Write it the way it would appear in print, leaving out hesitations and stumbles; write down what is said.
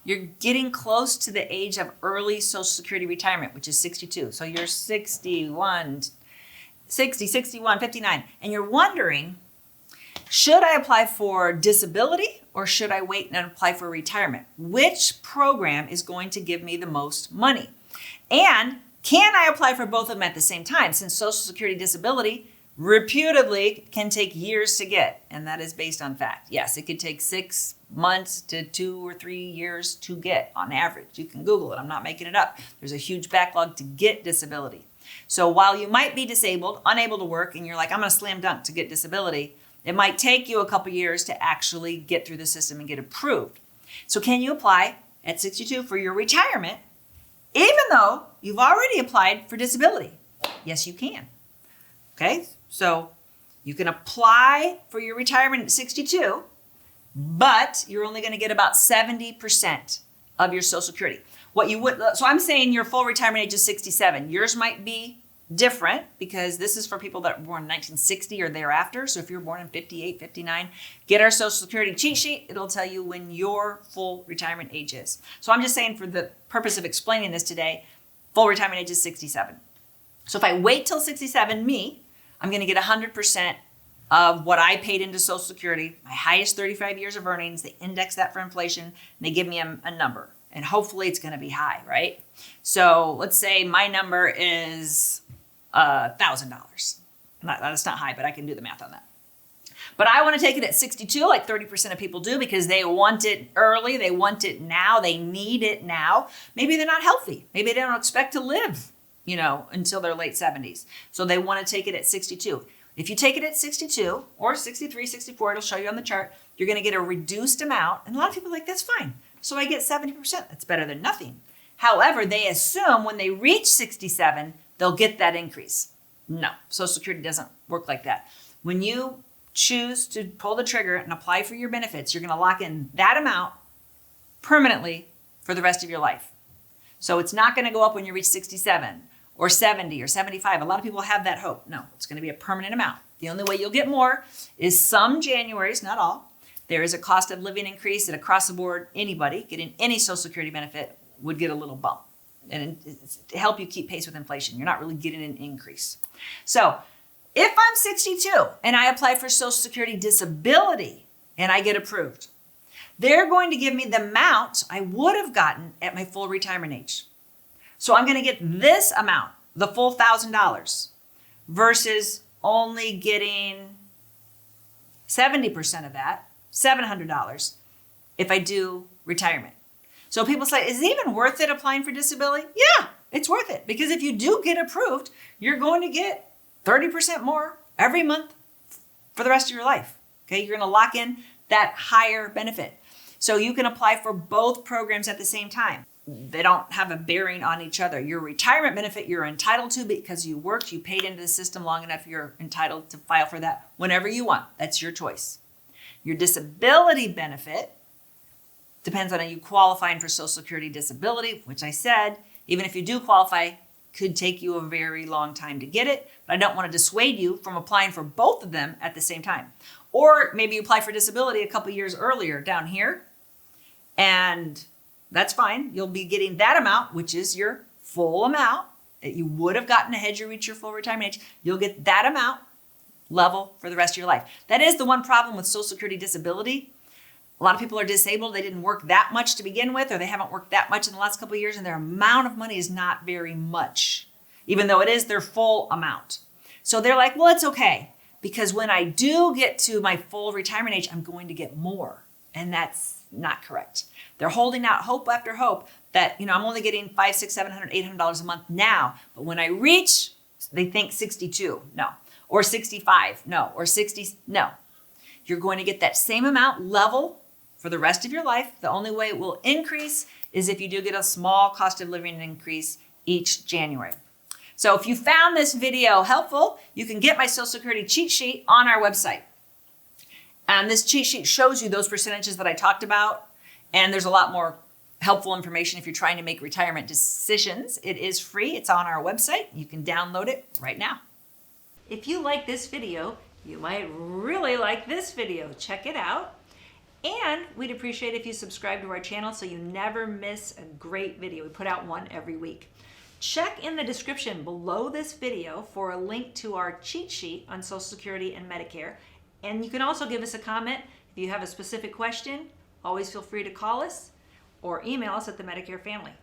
you're getting close to the age of early Social Security retirement, which is 62. So you're 61, 60, 61, 59, and you're wondering, should I apply for disability or should I wait and apply for retirement? Which program is going to give me the most money? And can I apply for both of them at the same time, since Social Security disability reputedly can take years to get, and that is based on fact. Yes, it could take 6 months to 2 or 3 years to get on average. You can Google it. I'm not making it up. There's a huge backlog to get disability. So while you might be disabled, unable to work, and you're like, I'm going to slam dunk to get disability, it might take you a couple years to actually get through the system and get approved. So can you apply at 62 for your retirement, even though you've already applied for disability? Yes, you can. Okay, so you can apply for your retirement at 62, but you're only going to get about 70% of your Social Security. So I'm saying your full retirement age is 67. Yours might be different because this is for people that were born in 1960 or thereafter. So if you're born in 58, 59, get our Social Security cheat sheet. It'll tell you when your full retirement age is. So I'm just saying, for the purpose of explaining this today, full retirement age is 67. So if I wait till 67, I'm going to get 100% of what I paid into Social Security, my highest 35 years of earnings. They index that for inflation, and they give me a number. And hopefully it's going to be high, right? So let's say my number is $1,000. That's not high, but I can do the math on that. But I want to take it at 62, like 30% of people do, because they want it early. They want it now. They need it now. Maybe they're not healthy. Maybe they don't expect to live, until their late 70s. So they want to take it at 62. If you take it at 62 or 63, 64, it'll show you on the chart, you're going to get a reduced amount. And a lot of people are like, that's fine. So I get 70%. That's better than nothing. However, they assume when they reach 67, they'll get that increase. No, Social Security doesn't work like that. When you choose to pull the trigger and apply for your benefits, you're going to lock in that amount permanently for the rest of your life. So it's not going to go up when you reach 67 or 70 or 75. A lot of people have that hope. No, it's going to be a permanent amount. The only way you'll get more is some Januaries, not all. There is a cost of living increase, and across the board, anybody getting any Social Security benefit would get a little bump. And it's to help you keep pace with inflation. You're not really getting an increase. So if I'm 62 and I apply for Social Security disability and I get approved, they're going to give me the amount I would have gotten at my full retirement age. So I'm going to get this amount, the full $1,000, versus only getting 70% of that, $700, if I do retirement. So people say, is it even worth it applying for disability? Yeah, it's worth it. Because if you do get approved, you're going to get 30% more every month for the rest of your life. Okay, you're going to lock in that higher benefit. So you can apply for both programs at the same time. They don't have a bearing on each other. Your retirement benefit you're entitled to because you worked, you paid into the system long enough, you're entitled to file for that whenever you want. That's your choice. Your disability benefit depends on you qualifying for Social Security disability, which I said, even if you do qualify, could take you a very long time to get it. But I don't want to dissuade you from applying for both of them at the same time. Or maybe you apply for disability a couple years earlier down here, and that's fine. You'll be getting that amount, which is your full amount that you would have gotten ahead you reach your full retirement age. You'll get that amount level for the rest of your life. That is the one problem with Social Security disability. A lot of people are disabled. They didn't work that much to begin with, or they haven't worked that much in the last couple of years, and their amount of money is not very much, even though it is their full amount. So they're like, well, it's okay, because when I do get to my full retirement age, I'm going to get more. And that's not correct. They're holding out hope after hope that, I'm only getting $500, $600, $700, $800 a month now. But when I reach, they think 62, no. Or 65, no. Or 60, no. You're going to get that same amount level for the rest of your life. The only way it will increase is if you do get a small cost of living increase each January. So if you found this video helpful, you can get my Social Security cheat sheet on our website. And this cheat sheet shows you those percentages that I talked about. And there's a lot more helpful information if you're trying to make retirement decisions. It is free. It's on our website. You can download it right now. If you like this video, you might really like this video. Check it out. And we'd appreciate if you subscribe to our channel so you never miss a great video. We put out one every week. Check in the description below this video for a link to our cheat sheet on Social Security and Medicare. And you can also give us a comment if you have a specific question. Always feel free to call us or email us at the Medicare Family.